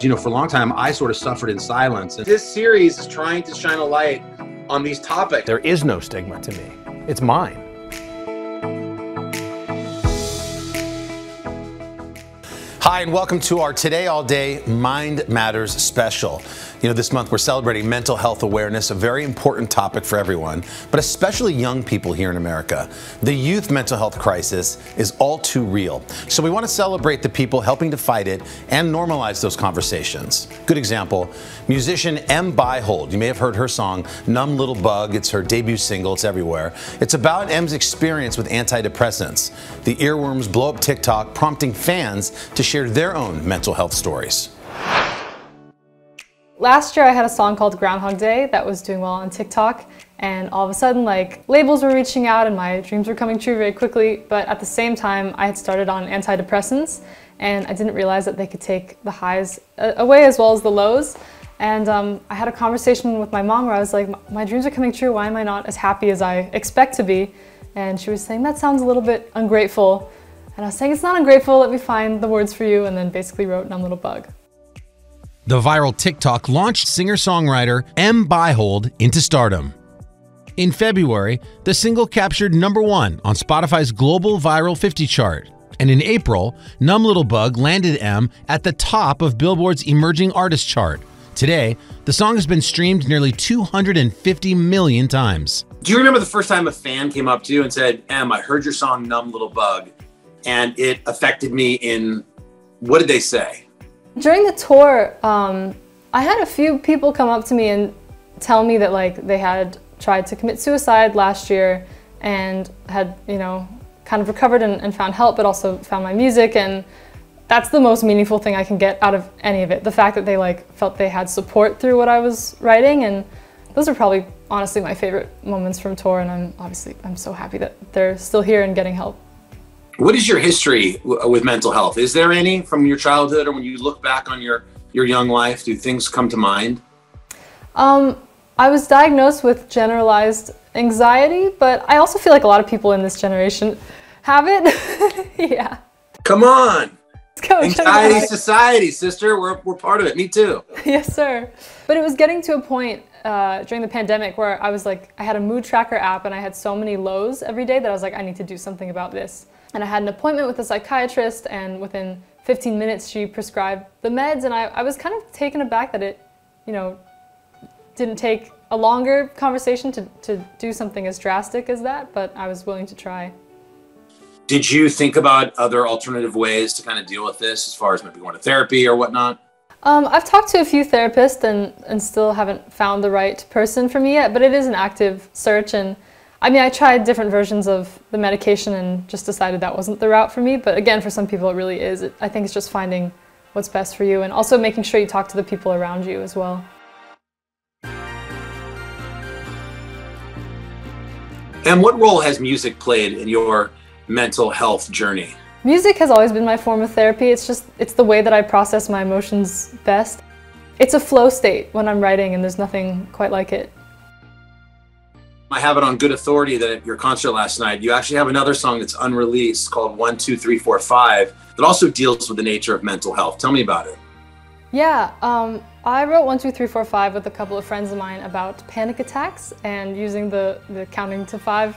You know, for a long time, I sort of suffered in silence. And this series is trying to shine a light on these topics. There is no stigma to me. It's mine. Hi, and welcome to our Today All Day Mind Matters special. You know, this month we're celebrating mental health awareness, a very important topic for everyone, but especially young people here in America. The youth mental health crisis is all too real. So we want to celebrate the people helping to fight it and normalize those conversations. Good example, musician Em Byhold. You may have heard her song, Numb Little Bug. It's her debut single. It's everywhere. It's about Em's experience with antidepressants. The earworms blow up TikTok, prompting fans to share their own mental health stories. Last year I had a song called Groundhog Day that was doing well on TikTok, and all of a sudden labels were reaching out and my dreams were coming true very quickly, but at the same time I had started on antidepressants and I didn't realize that they could take the highs away as well as the lows. And I had a conversation with my mom where I was like, my dreams are coming true, why am I not as happy as I expect to be? And she was saying, that sounds a little bit ungrateful. And I was saying, it's not ungrateful, let me find the words for you, and then basically wrote Numb Little Bug. The viral TikTok launched singer-songwriter Em Byhold into stardom. In February, the single captured #1 on Spotify's Global Viral 50 chart. And in April, Numb Little Bug landed Em at the top of Billboard's Emerging Artist chart. Today, the song has been streamed nearly 250 million times. Do you remember the first time a fan came up to you and said, Em, I heard your song Numb Little Bug, and it affected me in, what did they say? During the tour, I had a few people come up to me and tell me that they had tried to commit suicide last year and had, kind of recovered and found help, but also found my music, and that's the most meaningful thing I can get out of any of it. The fact that they felt they had support through what I was writing, and those are probably honestly my favorite moments from tour, and I'm so happy that they're still here and getting help. What is your history with mental health? Is there any from your childhood, or when you look back on your young life, do things come to mind? I was diagnosed with generalized anxiety, but I also feel like a lot of people in this generation have it. Yeah. Come on. Anxiety society, sister. We're part of it. Me too. Yes, sir. But it was getting to a point during the pandemic where I was I had a mood tracker app and I had so many lows every day that I was like, I need to do something about this. And I had an appointment with a psychiatrist, and within 15 minutes she prescribed the meds, and I was kind of taken aback that it, didn't take a longer conversation to do something as drastic as that, but I was willing to try. Did you think about other alternative ways to kind of deal with this, as far as maybe going to therapy or whatnot? I've talked to a few therapists and still haven't found the right person for me yet, but it is an active search, and I tried different versions of the medication and just decided that wasn't the route for me. But again, for some people it really is. I think it's just finding what's best for you, and also making sure you talk to the people around you as well. And what role has music played in your mental health journey? Music has always been my form of therapy. It's the way that I process my emotions best. It's a flow state when I'm writing, and there's nothing quite like it. I have it on good authority that at your concert last night, you actually have another song that's unreleased called 1, 2, 3, 4, 5 that also deals with the nature of mental health. Tell me about it. Yeah, I wrote 1, 2, 3, 4, 5 with a couple of friends of mine about panic attacks and using the counting to 5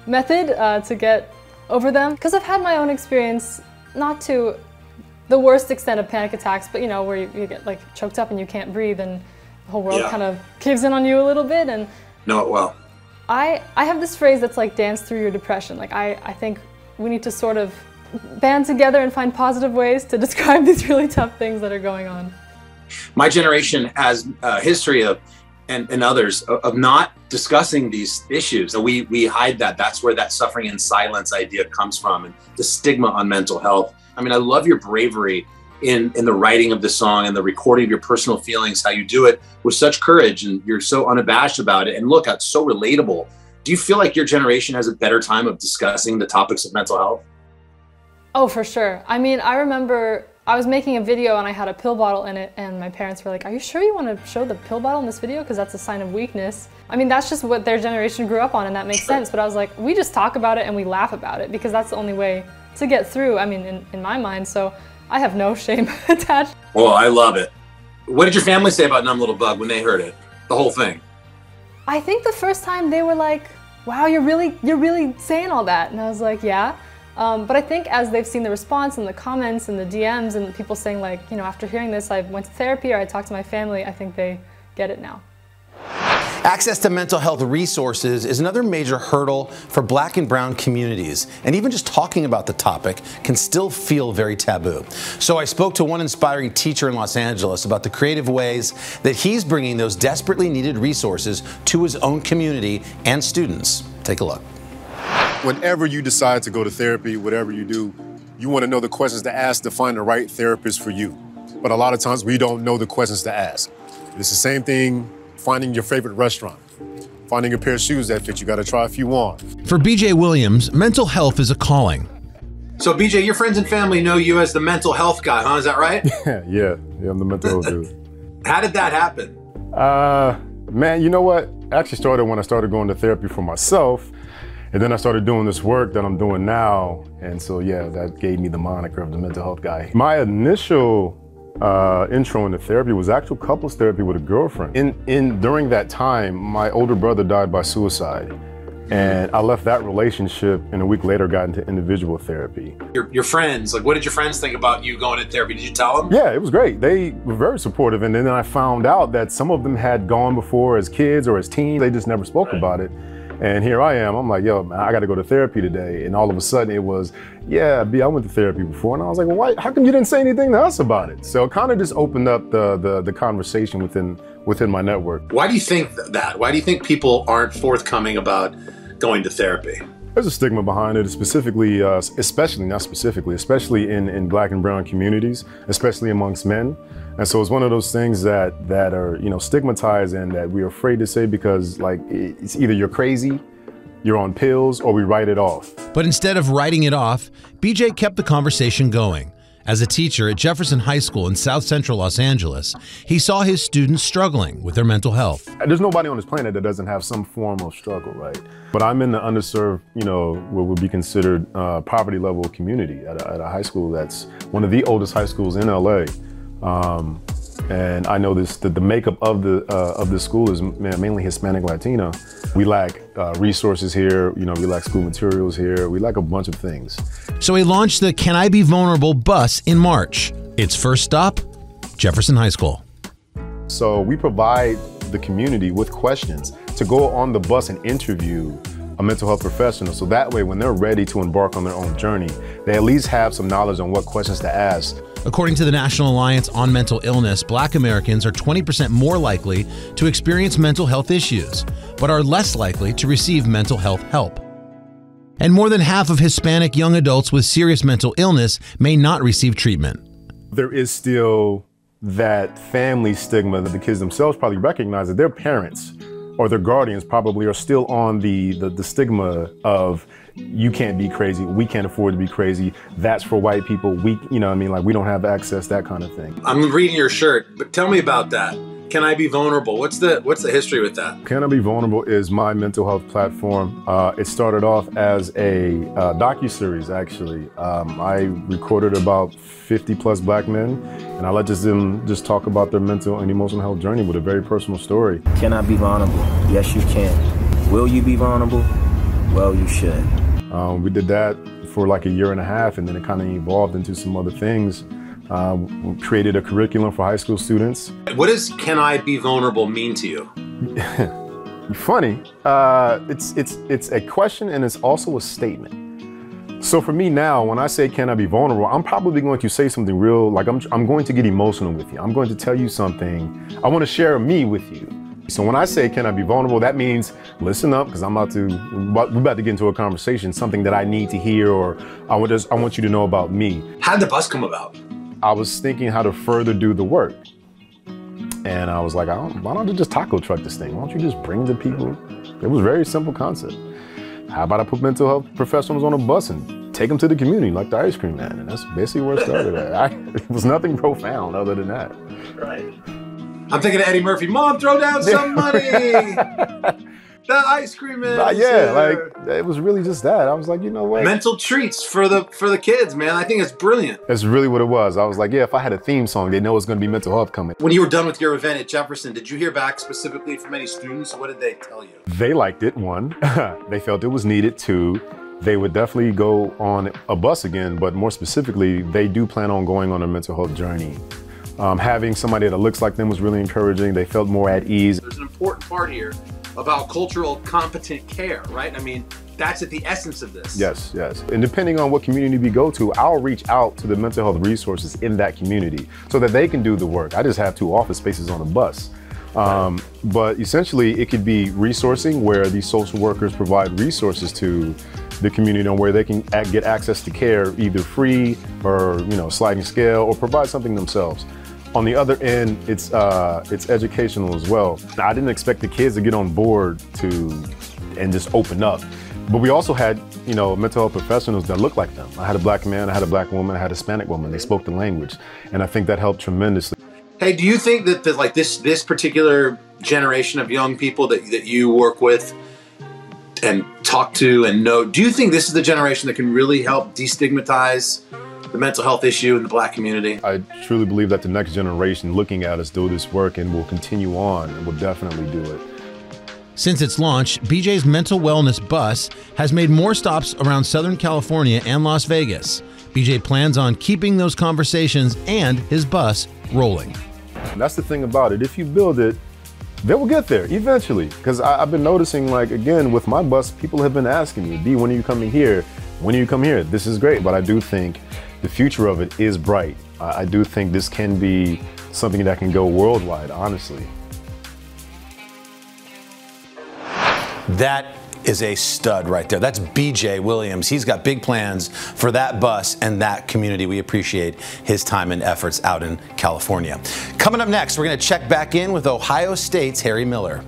method to get over them. Because I've had my own experience, not to the worst extent of panic attacks, but where you get choked up and you can't breathe and the whole world kind of caves in on you a little bit. And know it well. I have this phrase that's dance through your depression. I think we need to sort of band together and find positive ways to describe these really tough things that are going on. My generation has a history of, and others, of not discussing these issues. We hide that. That's where that suffering in silence idea comes from, and the stigma on mental health. I love your bravery in the writing of the song and the recording of your personal feelings, how you do it with such courage, and you're so unabashed about it. And look, it's so relatable. Do you feel like your generation has a better time of discussing the topics of mental health? Oh, for sure. I remember I was making a video and I had a pill bottle in it, and my parents were like, are you sure you want to show the pill bottle in this video? Because that's a sign of weakness. That's just what their generation grew up on, and that makes sense. But I was like, we just talk about it and we laugh about it, because that's the only way to get through, in my mind. So I have no shame attached. Well, I love it. What did your family say about Numb Little Bug when they heard it? The whole thing? I think the first time they were like, wow, you're really saying all that. And I was like, yeah. But I think as they've seen the response and the comments and the DMs and people saying like, you know, after hearing this, I went to therapy or I talked to my family, I think they get it now. Access to mental health resources is another major hurdle for Black and brown communities, and even just talking about the topic can still feel very taboo. So I spoke to one inspiring teacher in Los Angeles about the creative ways that he's bringing those desperately needed resources to his own community and students. Take a look. Whenever you decide to go to therapy, whatever you do, you want to know the questions to ask to find the right therapist for you. But a lot of times we don't know the questions to ask. It's the same thing finding your favorite restaurant, finding a pair of shoes that fit. You got to try a few on. For BJ Williams, mental health is a calling. So BJ, your friends and family know you as the mental health guy, huh? Is that right? Yeah, I'm the mental health dude. How did that happen? Man, you know what? Actually started when I started going to therapy for myself. And then I started doing this work that I'm doing now. And so, yeah, that gave me the moniker of the mental health guy. My initial intro into therapy was actual couples therapy with a girlfriend. During that time, my older brother died by suicide. And I left that relationship and a week later got into individual therapy. Your friends, like what did your friends think about you going to therapy? Did you tell them? Yeah, it was great. They were very supportive. And then I found out that some of them had gone before as kids or as teens. They just never spoke about it. And here I am, I'm like, yo, man, I got to go to therapy today. And all of a sudden it was, yeah, B, I went to therapy before. And I was like, well, how come you didn't say anything to us about it? So it kind of just opened up the conversation within my network. Why do you think that? Why do you think people aren't forthcoming about going to therapy? There's a stigma behind it, especially in Black and brown communities, especially amongst men. And so it's one of those things that are, you know, stigmatized and that we're afraid to say because like it's either you're crazy, you're on pills, or we write it off. But instead of writing it off, BJ kept the conversation going. As a teacher at Jefferson High School in South Central Los Angeles, he saw his students struggling with their mental health. There's nobody on this planet that doesn't have some form of struggle, right? But I'm in the underserved, you know, what would be considered poverty level community at a high school that's one of the oldest high schools in LA. And I know the makeup of the school is mainly Hispanic Latino. We lack resources here, you know, we lack school materials here, we lack a bunch of things. So he launched the Can I Be Vulnerable bus in March. Its first stop, Jefferson High School. So we provide the community with questions to go on the bus and interview a mental health professional. So that way, when they're ready to embark on their own journey, they at least have some knowledge on what questions to ask. According to the National Alliance on Mental Illness, Black Americans are 20% more likely to experience mental health issues, but are less likely to receive mental health help. And more than half of Hispanic young adults with serious mental illness may not receive treatment. There is still that family stigma that the kids themselves probably recognize that their parents or their guardians probably are still on the stigma of you can't be crazy, we can't afford to be crazy, that's for white people, we, you know what I mean, like we don't have access, that kind of thing. I'm reading your shirt, but tell me about that. Can I Be Vulnerable? What's the history with that? Can I Be Vulnerable is my mental health platform. It started off as a docuseries, actually. I recorded about 50 plus Black men, and I let them just talk about their mental and emotional health journey with a very personal story. Can I be vulnerable? Yes, you can. Will you be vulnerable? Well, you should. We did that for like a year and a half, and then it kind of evolved into some other things. We created a curriculum for high school students. What does Can I Be Vulnerable mean to you? Funny. It's a question and it's also a statement. So for me now, when I say can I be vulnerable, I'm probably going to say something real, like I'm going to get emotional with you. I'm going to tell you something. I want to share me with you. So when I say can I be vulnerable, that means listen up, because we're about to get into a conversation, something that I need to hear, or I want you to know about me. How did the bus come about? I was thinking how to further do the work. And I was like, why don't you just taco truck this thing? Why don't you just bring the people? It was a very simple concept. How about I put mental health professionals on a bus and take them to the community like the ice cream man? And that's basically where it started at. It was nothing profound other than that. Right. I'm thinking of Eddie Murphy. Mom, throw down some money. That ice cream is. Yeah, like it was really just that. I was like, you know what? Mental treats for the kids, man. I think it's brilliant. That's really what it was. I was like, yeah, if I had a theme song, they know it's going to be mental health coming. When you were done with your event at Jefferson, did you hear back specifically from any students? What did they tell you? They liked it, one. They felt it was needed, two. They would definitely go on a bus again, but more specifically, they do plan on going on a mental health journey. Having somebody that looks like them was really encouraging. They felt more at ease. There's an important part here about cultural competent care, right? I mean, that's at the essence of this. Yes, yes. And depending on what community we go to, I'll reach out to the mental health resources in that community so that they can do the work. I just have 2 office spaces on a bus. But essentially, it could be resourcing where these social workers provide resources to the community on where they can get access to care, either free or, sliding scale, or provide something themselves. On the other end, it's educational as well. I didn't expect the kids to get on board and just open up. But we also had, mental health professionals that looked like them. I had a black man, I had a black woman, I had a Hispanic woman. They spoke the language. And I think that helped tremendously. Hey, do you think that like this particular generation of young people that you work with and talk to and know, do you think this is the generation that can really help destigmatize the mental health issue in the Black community? I truly believe that the next generation looking at us do this work and will continue on and will definitely do it. Since its launch, BJ's Mental Wellness Bus has made more stops around Southern California and Las Vegas. BJ plans on keeping those conversations and his bus rolling. And that's the thing about it. If you build it, they will get there eventually. Because I've been noticing, like, again, with my bus, people have been asking me, D, when are you coming here? When are you coming here? This is great, but I do think the future of it is bright. I do think this can be something that can go worldwide, honestly. That is a stud right there. That's BJ Williams. He's got big plans for that bus and that community. We appreciate his time and efforts out in California. Coming up next, we're going to check back in with Ohio State's Harry Miller.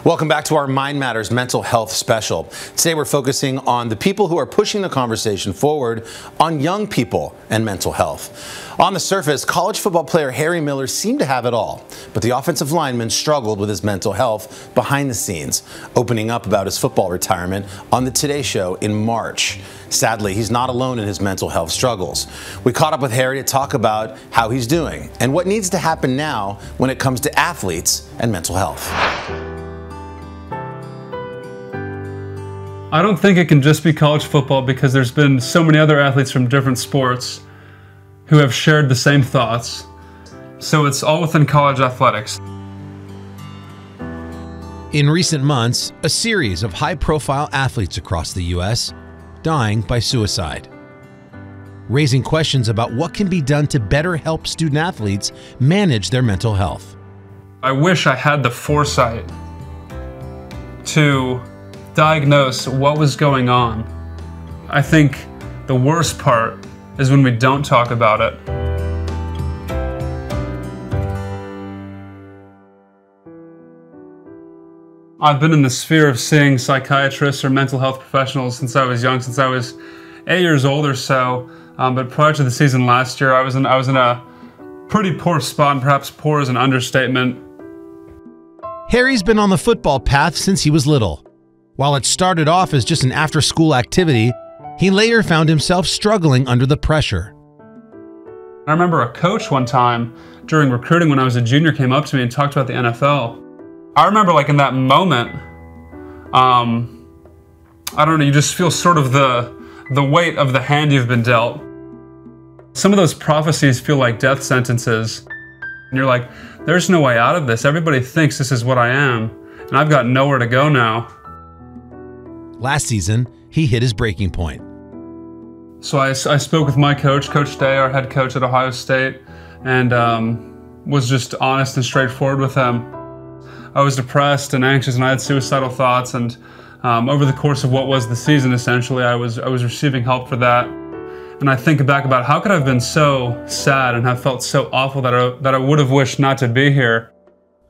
Welcome back to our Mind Matters Mental Health Special. Today we're focusing on the people who are pushing the conversation forward on young people and mental health. On the surface, college football player Harry Miller seemed to have it all, but the offensive lineman struggled with his mental health behind the scenes, opening up about his football retirement on the Today Show in March. Sadly, he's not alone in his mental health struggles. We caught up with Harry to talk about how he's doing and what needs to happen now when it comes to athletes and mental health. I don't think it can just be college football because there's been so many other athletes from different sports who have shared the same thoughts. So it's all within college athletics. In recent months, a series of high-profile athletes across the U.S. dying by suicide, raising questions about what can be done to better help student athletes manage their mental health. I wish I had the foresight to diagnose what was going on. I think the worst part is when we don't talk about it. I've been in the sphere of seeing psychiatrists or mental health professionals since I was young, since I was 8 years old or so. But prior to the season last year, I was in a pretty poor spot, and perhaps poor is an understatement. Harry's been on the football path since he was little. While it started off as just an after-school activity, he later found himself struggling under the pressure. I remember a coach one time during recruiting when I was a junior came up to me and talked about the NFL. I remember, like, in that moment, I don't know, you just feel sort of the weight of the hand you've been dealt. Some of those prophecies feel like death sentences. And you're like, there's no way out of this. Everybody thinks this is what I am, and I've got nowhere to go now. Last season, he hit his breaking point. So I spoke with my coach, Coach Day, our head coach at Ohio State, and was just honest and straightforward with him. I was depressed and anxious, and I had suicidal thoughts, and over the course of what was the season, essentially, I was receiving help for that. And I think back about how could I have been so sad and have felt so awful that I would have wished not to be here.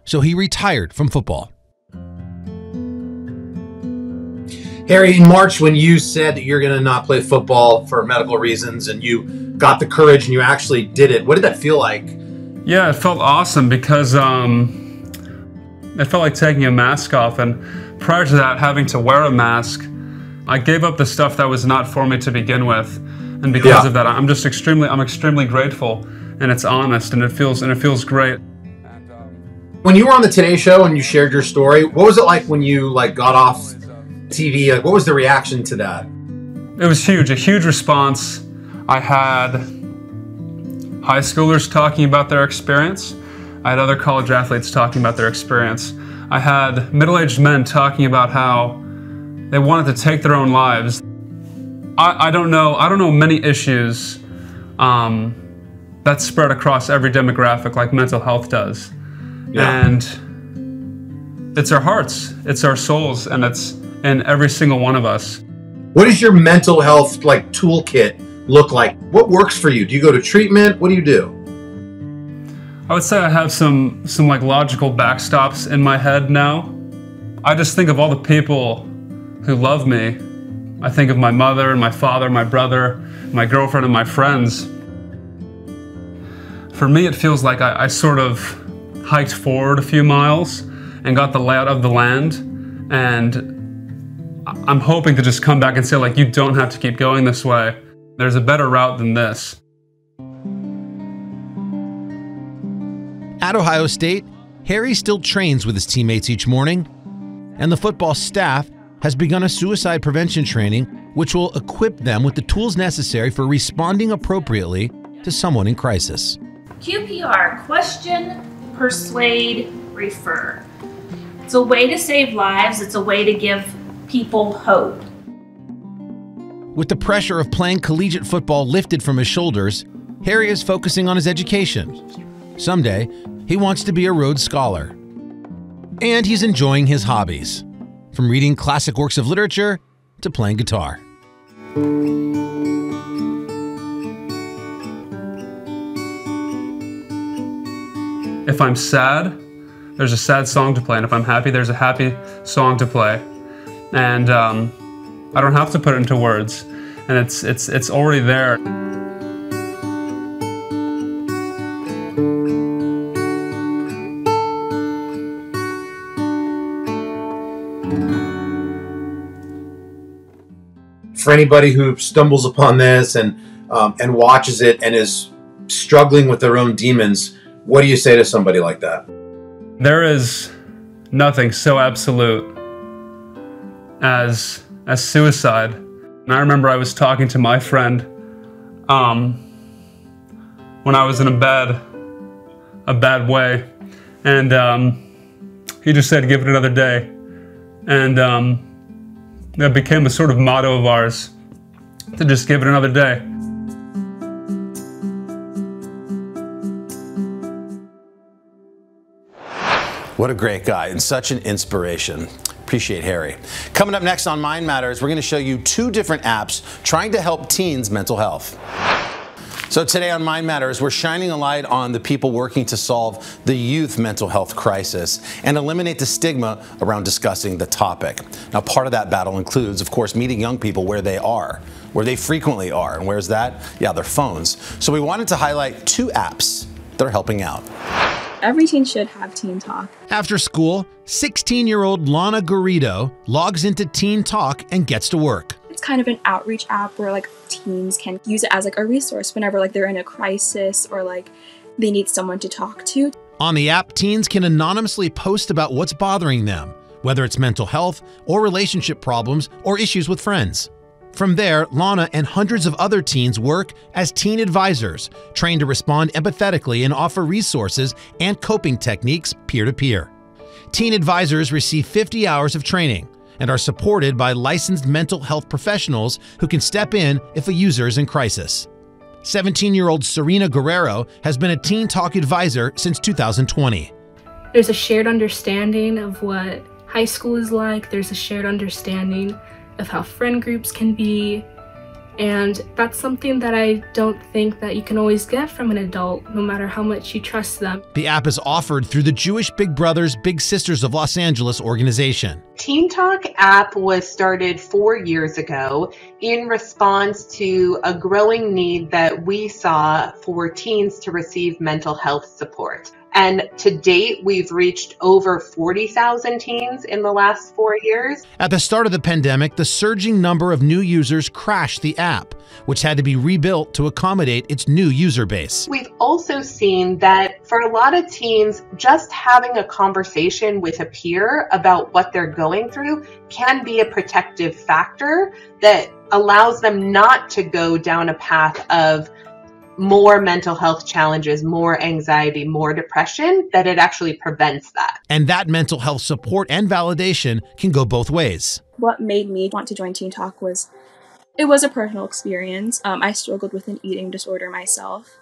So he retired from football. Harry, in March, when you said that you're going to not play football for medical reasons and you got the courage and you actually did it, what did that feel like? Yeah, it felt awesome because it felt like taking a mask off. And prior to that, having to wear a mask, I gave up the stuff that was not for me to begin with. And because of that, I'm extremely grateful, and it's honest, and it feels great. When you were on the Today Show and you shared your story, what was it like when you got off TV? Like, what was the reaction to that? It was huge, a huge response. I had high schoolers talking about their experience. I had other college athletes talking about their experience. I had middle-aged men talking about how they wanted to take their own lives. I don't know many issues that spread across every demographic like mental health does. Yeah. And it's our hearts, it's our souls, and it's in every single one of us. What does your mental health toolkit look like? What works for you? Do you go to treatment? What do you do? I would say I have some logical backstops in my head now. I just think of all the people who love me. I think of my mother and my father, my brother, my girlfriend, and my friends. For me, it feels like I sort of hiked forward a few miles and got the layout of the land, and I'm hoping to just come back and say, you don't have to keep going this way. There's a better route than this. At Ohio State, Harry still trains with his teammates each morning, and the football staff has begun a suicide prevention training which will equip them with the tools necessary for responding appropriately to someone in crisis. QPR, question, persuade, refer. It's a way to save lives. It's a way to give people hope. With the pressure of playing collegiate football lifted from his shoulders, Harry is focusing on his education. Someday, he wants to be a Rhodes Scholar. And he's enjoying his hobbies, from reading classic works of literature to playing guitar. If I'm sad, there's a sad song to play, and if I'm happy, there's a happy song to play. And I don't have to put it into words, and it's already there. For anybody who stumbles upon this and watches it and is struggling with their own demons, what do you say to somebody like that? There is nothing so absolute as suicide. And I remember I was talking to my friend when I was in a bad way, and he just said, "Give it another day," and that became a sort of motto of ours, to just give it another day. What a great guy and such an inspiration. Appreciate Harry. Coming up next on Mind Matters, we're going to show you 2 different apps trying to help teens' mental health. So today on Mind Matters, we're shining a light on the people working to solve the youth mental health crisis and eliminate the stigma around discussing the topic. Now, part of that battle includes, of course, meeting young people where they are, where they frequently are. And where's that? Yeah, their phones. So we wanted to highlight 2 apps that are helping out. Every teen should have Teen Talk. After school, 16-year-old Lana Garrido logs into Teen Talk and gets to work. It's kind of an outreach app where teens can use it as a resource whenever they're in a crisis or they need someone to talk to. On the app, teens can anonymously post about what's bothering them, whether it's mental health or relationship problems or issues with friends. From there, Lana and hundreds of other teens work as teen advisors, trained to respond empathetically and offer resources and coping techniques peer-to-peer. Teen advisors receive 50 hours of training and are supported by licensed mental health professionals who can step in if a user is in crisis. 17-year-old Serena Guerrero has been a Teen Talk advisor since 2020. There's a shared understanding of what high school is like. There's a shared understanding of how friend groups can be, and that's something that I don't think that you can always get from an adult, no matter how much you trust them. The app is offered through the Jewish Big Brothers Big Sisters of Los Angeles organization. Teen Talk app was started 4 years ago in response to a growing need that we saw for teens to receive mental health support. And to date, we've reached over 40,000 teens in the last 4 years. At the start of the pandemic, the surging number of new users crashed the app, which had to be rebuilt to accommodate its new user base. We've also seen that for a lot of teens, just having a conversation with a peer about what they're going through can be a protective factor that allows them not to go down a path of more mental health challenges, more anxiety, more depression, that it actually prevents that. And that mental health support and validation can go both ways. What made me want to join Teen Talk was, it was a personal experience. I struggled with an eating disorder myself.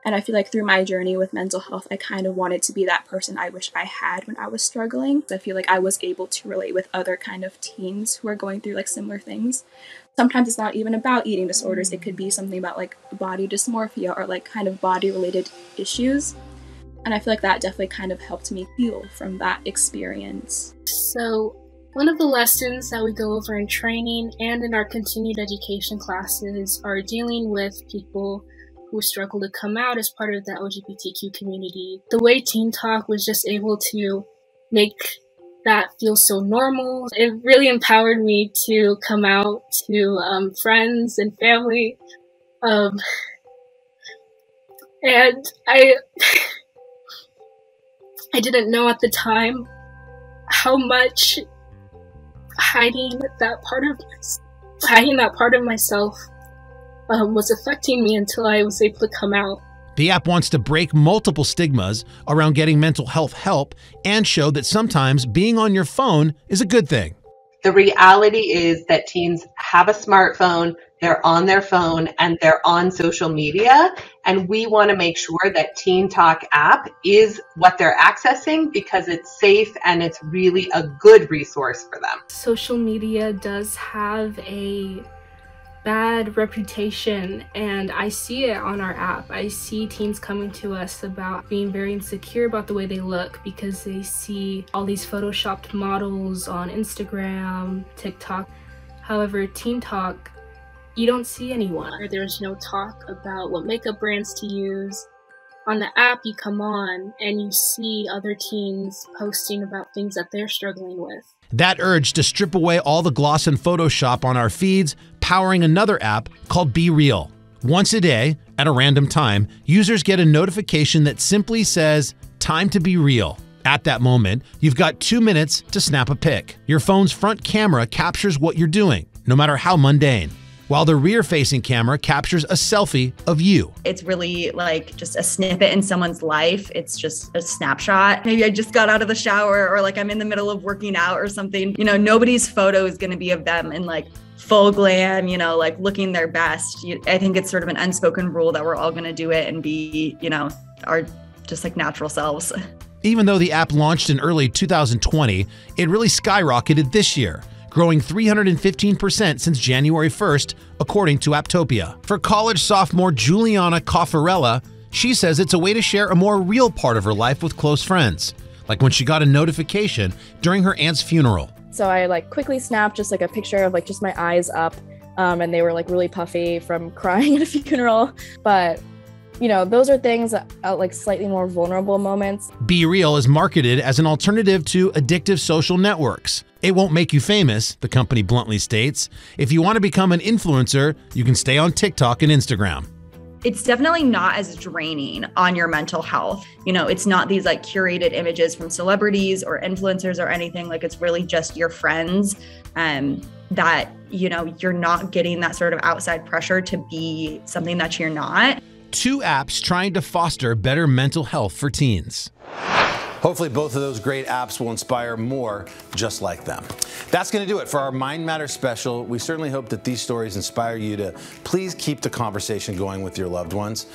And I feel like through my journey with mental health, I kind of wanted to be that person I wish I had when I was struggling. I feel like I was able to relate with other kind of teens who are going through like similar things. Sometimes it's not even about eating disorders. It could be something about like body dysmorphia or like kind of body related issues. And I feel like that definitely kind of helped me heal from that experience. So one of the lessons that we go over in training and in our continued education classes are dealing with people who struggle to come out as part of the LGBTQ community. The way Teen Talk was just able to make that feel so normal, it really empowered me to come out to friends and family. And I didn't know at the time how much hiding that part of myself was affecting me until I was able to come out. The app wants to break multiple stigmas around getting mental health help and show that sometimes being on your phone is a good thing. The reality is that teens have a smartphone, they're on their phone, and they're on social media. And we want to make sure that Teen Talk app is what they're accessing because it's safe and it's really a good resource for them. Social media does have a bad reputation, and I see it on our app. I see teens coming to us about being very insecure about the way they look because they see all these photoshopped models on Instagram, TikTok. However, Teen Talk, you don't see anyone, or there's no talk about what makeup brands to use. On the app, you come on and you see other teens posting about things that they're struggling with. That urge to strip away all the gloss and Photoshop on our feeds, powering another app called Be Real. Once a day, at a random time, users get a notification that simply says, "Time to be real." At that moment, you've got 2 minutes to snap a pic. Your phone's front camera captures what you're doing, no matter how mundane, while the rear-facing camera captures a selfie of you. It's really like just a snippet in someone's life. It's just a snapshot. Maybe I just got out of the shower, or like I'm in the middle of working out or something. You know, nobody's photo is going to be of them in like full glam, you know, like looking their best. I think it's sort of an unspoken rule that we're all going to do it and be, you know, our just like natural selves. Even though the app launched in early 2020, it really skyrocketed this year, growing 315% since January 1st, according to Apptopia. For college sophomore Juliana Coffarella, she says it's a way to share a more real part of her life with close friends, like when she got a notification during her aunt's funeral. So I like quickly snapped just like a picture of like just my eyes up, and they were like really puffy from crying at a funeral. But you know, those are things that are like slightly more vulnerable moments. Be Real is marketed as an alternative to addictive social networks. It won't make you famous, the company bluntly states. If you want to become an influencer, you can stay on TikTok and Instagram. It's definitely not as draining on your mental health. You know, it's not these like curated images from celebrities or influencers or anything. Like it's really just your friends, that, you know, you're not getting that sort of outside pressure to be something that you're not. 2 apps trying to foster better mental health for teens. Hopefully both of those great apps will inspire more just like them. That's going to do it for our Mind Matters special. We certainly hope that these stories inspire you to please keep the conversation going with your loved ones.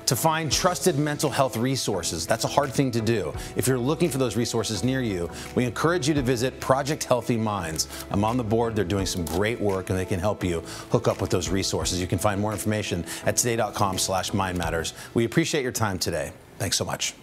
To find trusted mental health resources, that's a hard thing to do. If you're looking for those resources near you, we encourage you to visit Project Healthy Minds. I'm on the board. They're doing some great work, and they can help you hook up with those resources. You can find more information at today.com/mindmatters. We appreciate your time today. Thanks so much.